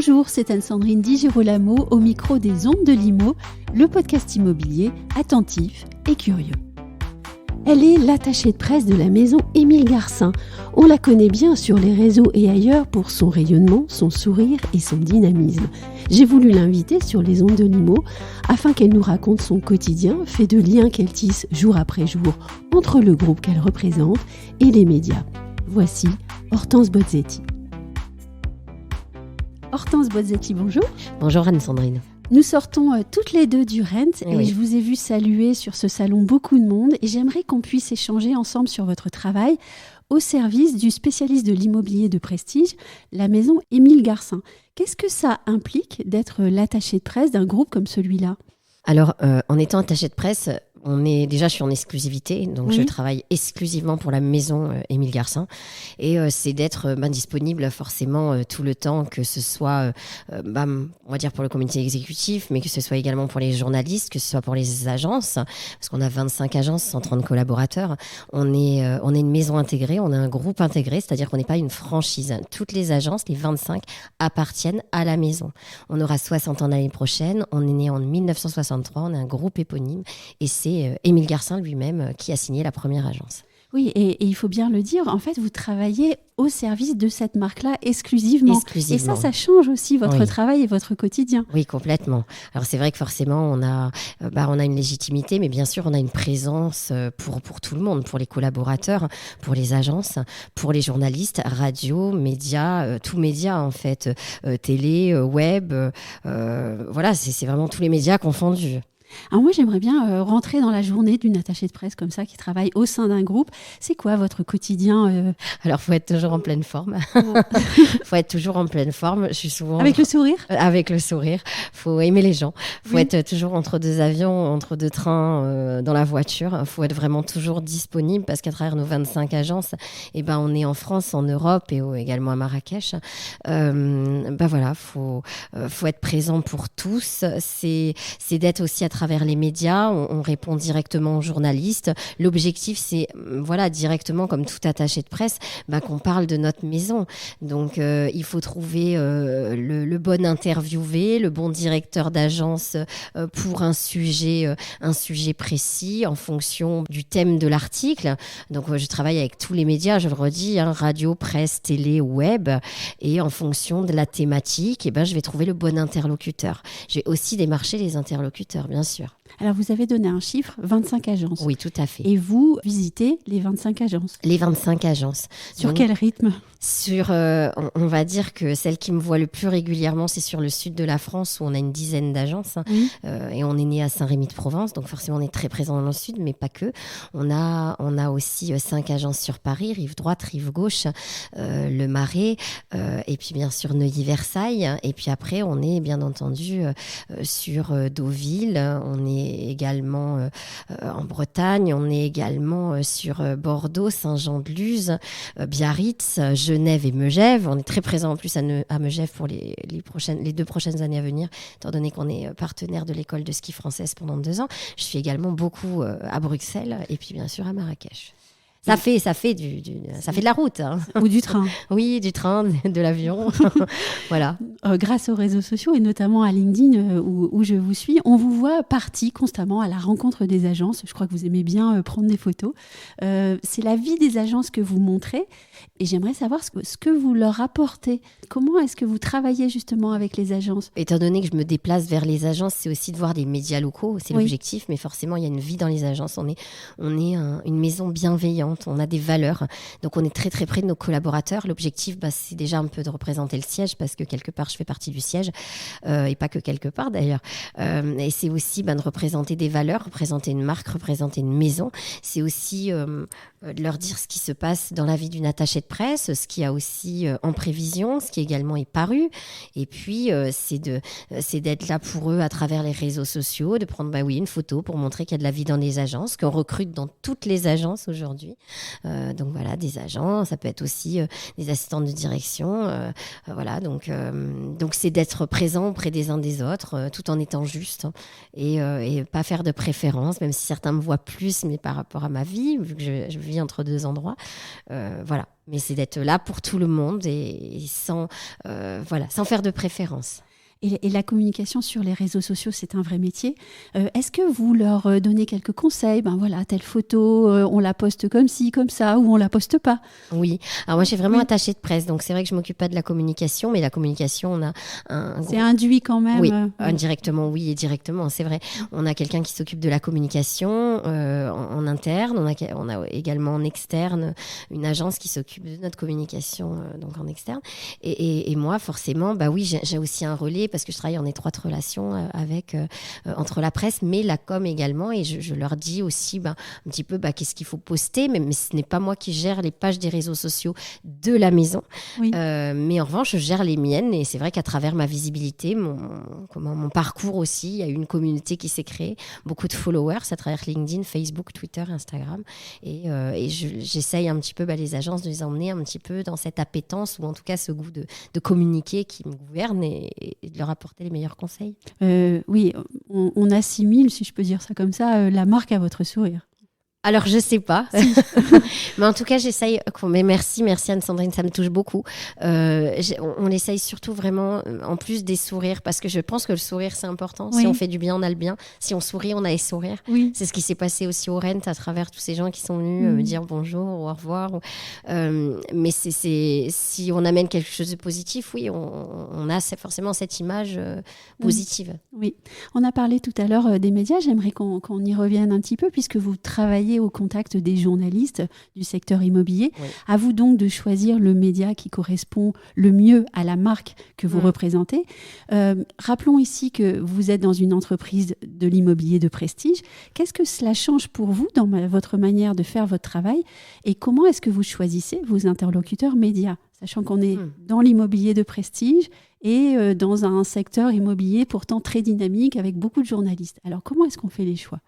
Bonjour, c'est Anne-Sandrine Di Girolamo au micro des Ondes de Limo, le podcast immobilier attentif et curieux. Elle est l'attachée de presse de la maison Émile Garcin. On la connaît bien sur les réseaux et ailleurs pour son rayonnement, son sourire et son dynamisme. J'ai voulu l'inviter sur les Ondes de Limo afin qu'elle nous raconte son quotidien, fait de liens qu'elle tisse jour après jour entre le groupe qu'elle représente et les médias. Voici Hortense Bozzetti. Hortense Bozzetti, bonjour. Bonjour Anne-Sandrine. Nous sortons toutes les deux du Rent et oui. Je vous ai vu saluer sur ce salon beaucoup de monde et j'aimerais qu'on puisse échanger ensemble sur votre travail au service du spécialiste de l'immobilier de prestige, la maison Émile Garcin. Qu'est-ce que ça implique d'être l'attaché de presse d'un groupe comme celui-là ? Alors, en étant attaché de presse, je suis en exclusivité, donc je travaille exclusivement pour la maison Émile Garcin. Et c'est d'être disponible forcément tout le temps, que ce soit, on va dire pour le comité exécutif, mais que ce soit également pour les journalistes, que ce soit pour les agences, parce qu'on a 25 agences, 130 collaborateurs. On est une maison intégrée, on a un groupe intégré, c'est-à-dire qu'on n'est pas une franchise. Toutes les agences, les 25, appartiennent à la maison. On aura 60 ans l'année prochaine, on est né en 1963, on a un groupe éponyme et c'est Émile Garcin lui-même qui a signé la première agence. Oui, et il faut bien le dire, en fait, vous travaillez au service de cette marque-là exclusivement. Et ça change aussi votre travail et votre quotidien. Oui, complètement. Alors c'est vrai que forcément, on a une légitimité, mais bien sûr, on a une présence pour tout le monde, pour les collaborateurs, pour les agences, pour les journalistes, radio, médias, tout média en fait, télé, web, c'est vraiment tous les médias confondus. Alors moi, j'aimerais bien rentrer dans la journée d'une attachée de presse comme ça qui travaille au sein d'un groupe. C'est quoi votre quotidien Alors, il faut être toujours en pleine forme. Faut être toujours en pleine forme. Je suis souvent... Avec le sourire ? Avec le sourire. Faut aimer les gens. Faut être toujours entre deux avions, entre deux trains, dans la voiture. Faut être vraiment toujours disponible parce qu'à travers nos 25 agences, on est en France, en Europe et également à Marrakech. Faut être présent pour tous. C'est d'être aussi à travers les médias, on répond directement aux journalistes. L'objectif, c'est directement comme tout attaché de presse, qu'on parle de notre maison. Donc, il faut trouver le bon interviewé, le bon directeur d'agence pour un sujet précis en fonction du thème de l'article. Donc, je travaille avec tous les médias, je le redis, radio, presse, télé, web. Et en fonction de la thématique, je vais trouver le bon interlocuteur. Je vais aussi démarcher les interlocuteurs, bien sûr. Alors, vous avez donné un chiffre, 25 agences. Oui, tout à fait. Et vous visitez les 25 agences. Les 25 agences. Sur quel rythme ? On va dire que celle qui me voit le plus régulièrement, c'est sur le sud de la France où on a une dizaine d'agences. Et on est né à Saint-Rémy-de-Provence, donc forcément on est très présent dans le sud, mais pas que. On a aussi 5 agences sur Paris, rive droite, rive gauche, le Marais, et puis bien sûr Neuilly-Versailles. Et puis après, on est bien entendu sur Deauville, on est également en Bretagne, on est également sur Bordeaux, Saint-Jean-de-Luz, Biarritz, Genève et Megève. On est très présent en plus à Megève pour les 2 prochaines années à venir, étant donné qu'on est partenaire de l'école de ski française pendant 2 ans. Je suis également beaucoup à Bruxelles et puis bien sûr à Marrakech. Ça fait de la route. Ou du train. Oui, du train, de l'avion. Voilà. Grâce aux réseaux sociaux et notamment à LinkedIn où je vous suis, on vous voit partie constamment à la rencontre des agences. Je crois que vous aimez bien prendre des photos. C'est la vie des agences que vous montrez et j'aimerais savoir ce que vous leur apportez. Comment est-ce que vous travaillez justement avec les agences ? Étant donné que je me déplace vers les agences, c'est aussi de voir des médias locaux, c'est l'objectif, mais forcément il y a une vie dans les agences. On est une maison bienveillante. On a des valeurs, donc on est très très près de nos collaborateurs. L'objectif, c'est déjà un peu de représenter le siège parce que quelque part je fais partie du siège et pas que quelque part d'ailleurs. Et c'est aussi de représenter des valeurs, représenter une marque, représenter une maison. C'est aussi de leur dire ce qui se passe dans la vie d'une attachée de presse, ce qu'il y a aussi en prévision, ce qui également est paru. Et puis c'est d'être là pour eux à travers les réseaux sociaux, de prendre une photo pour montrer qu'il y a de la vie dans les agences, qu'on recrute dans toutes les agences aujourd'hui. Donc voilà, des agents, ça peut être aussi des assistantes de direction. Donc c'est d'être présent auprès des uns des autres, tout en étant juste et pas faire de préférence, même si certains me voient plus, mais par rapport à ma vie, vu que je vis entre deux endroits. Voilà. Mais c'est d'être là pour tout le monde et sans faire de préférence. Et la communication sur les réseaux sociaux, c'est un vrai métier. Est-ce que vous leur donnez quelques conseils ? Telle photo, on la poste comme ci, comme ça, ou on la poste pas ? Oui. Alors moi, je suis vraiment attachée de presse, donc c'est vrai que je m'occupe pas de la communication, mais la communication, on a un... C'est induit quand même. Oui, indirectement, oui, et directement, c'est vrai. On a quelqu'un qui s'occupe de la communication en interne. On a également en externe une agence qui s'occupe de notre communication, donc en externe. Et moi, forcément, j'ai aussi un relais parce que je travaille en étroite relation entre la presse, mais la com également. Et je leur dis aussi un petit peu qu'est-ce qu'il faut poster, mais ce n'est pas moi qui gère les pages des réseaux sociaux de la maison. Oui. Mais en revanche, je gère les miennes. Et c'est vrai qu'à travers ma visibilité, mon parcours aussi, il y a eu une communauté qui s'est créée, beaucoup de followers à travers LinkedIn, Facebook, Twitter, Instagram. Et j'essaye un petit peu les agences de les emmener un petit peu dans cette appétence ou en tout cas ce goût de communiquer qui me gouverne et de leur apporter les meilleurs conseils. Oui, on assimile, si je peux dire ça comme ça, la marque à votre sourire. Alors, je sais pas. Mais en tout cas, j'essaye. Mais merci Anne-Sandrine, ça me touche beaucoup. On essaye surtout vraiment, en plus des sourires, parce que je pense que le sourire, c'est important. Oui. Si on fait du bien, on a le bien. Si on sourit, on a les sourires. Oui. C'est ce qui s'est passé aussi au Rent à travers tous ces gens qui sont venus me dire bonjour ou au revoir. Mais si on amène quelque chose de positif, oui, on a forcément cette image positive. Oui. On a parlé tout à l'heure des médias. J'aimerais qu'on y revienne un petit peu, puisque vous travaillez au contact des journalistes du secteur immobilier. Oui. À vous donc de choisir le média qui correspond le mieux à la marque que vous représentez. Rappelons ici que vous êtes dans une entreprise de l'immobilier de prestige. Qu'est-ce que cela change pour vous dans votre manière de faire votre travail et comment est-ce que vous choisissez vos interlocuteurs médias, sachant qu'on est dans l'immobilier de prestige et dans un secteur immobilier pourtant très dynamique avec beaucoup de journalistes. Alors comment est-ce qu'on fait les choix ?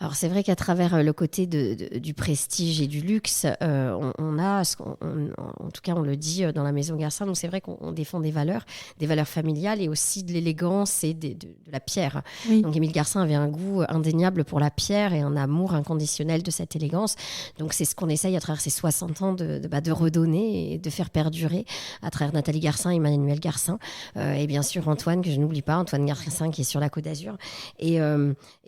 Alors c'est vrai qu'à travers le côté du prestige et du luxe, on a, en tout cas on le dit dans la Maison Garcin, donc c'est vrai qu'on défend des valeurs familiales et aussi de l'élégance et de la pierre. Oui. Donc Émile Garcin avait un goût indéniable pour la pierre et un amour inconditionnel de cette élégance. Donc c'est ce qu'on essaye à travers ces 60 ans de redonner et de faire perdurer à travers Nathalie Garcin et Emmanuel Garcin. Et bien sûr Antoine, que je n'oublie pas, Antoine Garcin qui est sur la Côte d'Azur. Et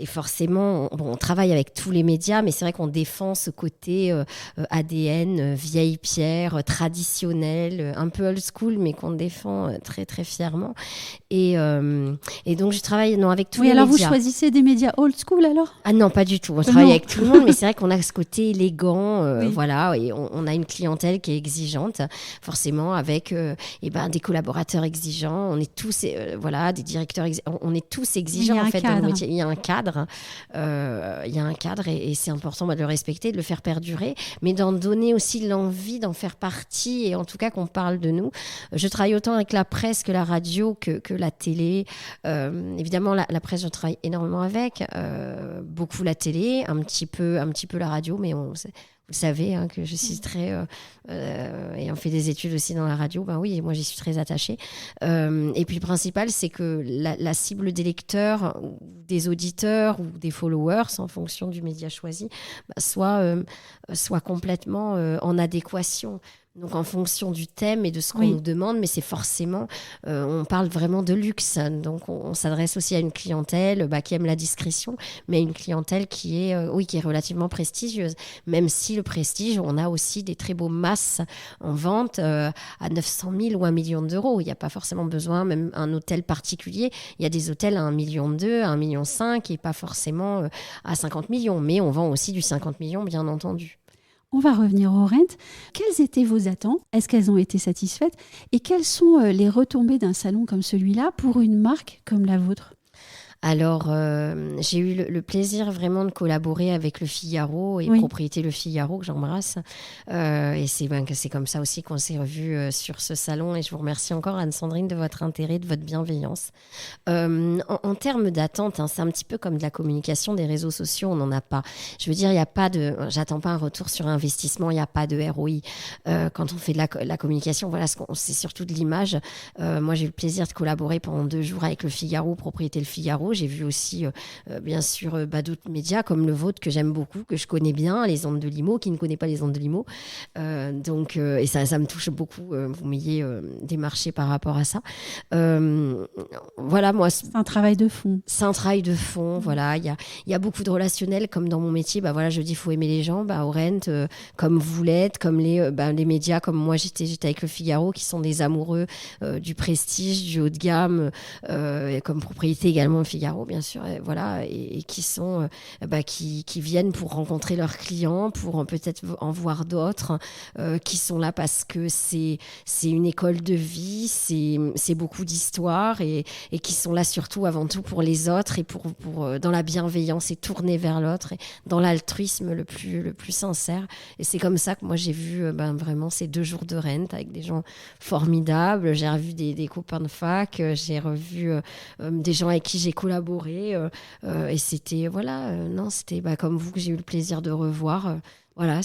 forcément, on travaille avec tous les médias, mais c'est vrai qu'on défend ce côté ADN, vieille pierre, traditionnel, un peu old school, mais qu'on défend très, très fièrement. Et donc, je travaille avec tous les médias. Oui, alors vous choisissez des médias old school, alors ? Ah non, pas du tout. On travaille avec tout le monde, mais c'est vrai qu'on a ce côté élégant, voilà, et on a une clientèle qui est exigeante, forcément, avec des collaborateurs exigeants. On est tous, des directeurs on est tous exigeants, en fait, dans le métier. Il y a un cadre. Il y a un cadre et c'est important de le respecter, de le faire perdurer, mais d'en donner aussi l'envie d'en faire partie et en tout cas qu'on parle de nous. Je travaille autant avec la presse que la radio que la télé. Évidemment, la presse, je travaille énormément avec, beaucoup la télé, un petit peu la radio, mais vous savez que je suis très... et on fait des études aussi dans la radio. Oui, moi, j'y suis très attachée. Et puis, le principal, c'est que la cible des lecteurs, ou des auditeurs ou des followers, en fonction du média choisi, soit complètement en adéquation. Donc, en fonction du thème et de ce qu'on nous demande, mais c'est forcément... on parle vraiment de luxe. Donc, on s'adresse aussi à une clientèle qui aime la discrétion, mais à une clientèle qui est relativement prestigieuse. Même si le prestige, on a aussi des très beaux masses en vente à 900 000 ou 1 million d'euros. Il n'y a pas forcément besoin, même un hôtel particulier. Il y a des hôtels à 1,2 million, à 1,5 million et pas forcément à 50 millions. Mais on vend aussi du 50 millions, bien entendu. On va revenir au Rent. Quelles étaient vos attentes ? Est-ce qu'elles ont été satisfaites ? Et quelles sont les retombées d'un salon comme celui-là pour une marque comme la vôtre ? Alors, j'ai eu le plaisir vraiment de collaborer avec Le Figaro et Propriété Le Figaro, que j'embrasse. Et c'est comme ça aussi qu'on s'est revus sur ce salon. Et je vous remercie encore, Anne-Sandrine, de votre intérêt, de votre bienveillance. En termes d'attente, c'est un petit peu comme de la communication des réseaux sociaux, on n'en a pas. Je veux dire, j'attends pas un retour sur investissement, il n'y a pas de ROI. Quand on fait de la communication, voilà, c'est surtout de l'image. Moi, j'ai eu le plaisir de collaborer pendant 2 jours avec Le Figaro, Propriété Le Figaro. J'ai vu aussi, bien sûr, d'autres médias comme le vôtre que j'aime beaucoup, que je connais bien, les Ondes de Limo, qui ne connaît pas les Ondes de Limo. Et ça me touche beaucoup. Vous m'ayez démarché par rapport à ça. Voilà, moi, c'est un travail de fond. C'est un travail de fond, voilà. Il y a beaucoup de relationnel, comme dans mon métier. Voilà, je dis, il faut aimer les gens. Au Rent, comme vous l'êtes, comme les médias, comme moi, j'étais avec Le Figaro, qui sont des amoureux du prestige, du haut de gamme, et comme Propriété également Le Figaro, bien sûr. Voilà, et qui sont, qui viennent pour rencontrer leurs clients, pour peut-être en voir d'autres, qui sont là parce que c'est une école de vie, c'est beaucoup d'histoire et qui sont là surtout avant tout pour les autres et pour dans la bienveillance et tourner vers l'autre et dans l'altruisme le plus sincère. Et c'est comme ça que moi j'ai vu vraiment ces 2 jours de Rent avec des gens formidables. J'ai revu des copains de fac, j'ai revu des gens avec qui j'ai collaboré et c'était c'était comme vous que j'ai eu le plaisir de revoir. Voilà,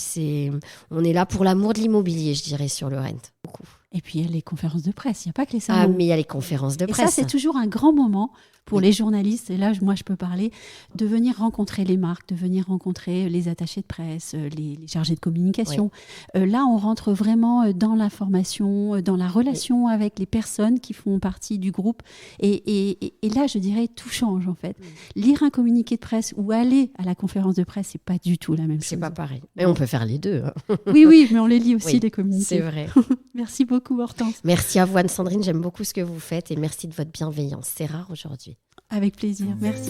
on est là pour l'amour de l'immobilier, je dirais, sur le Rent. Beaucoup. Et puis, il y a les conférences de presse. Il n'y a pas que les salons. Ah, mais il y a les conférences de presse. Et ça, c'est toujours un grand moment pour les journalistes. Et là, moi, je peux parler de venir rencontrer les marques, de venir rencontrer les attachés de presse, les chargés de communication. Là, on rentre vraiment dans l'information, dans la relation avec les personnes qui font partie du groupe. Et là, je dirais, tout change, en fait. Lire un communiqué de presse ou aller à la conférence de presse, c'est pas du tout la même chose. C'est pas pareil. Mais on peut faire les deux. Oui, mais on les lit aussi, les communiqués. C'est vrai. Merci beaucoup, Hortense. Merci à vous, Anne-Sandrine. J'aime beaucoup ce que vous faites et merci de votre bienveillance. C'est rare aujourd'hui. Avec plaisir. Merci.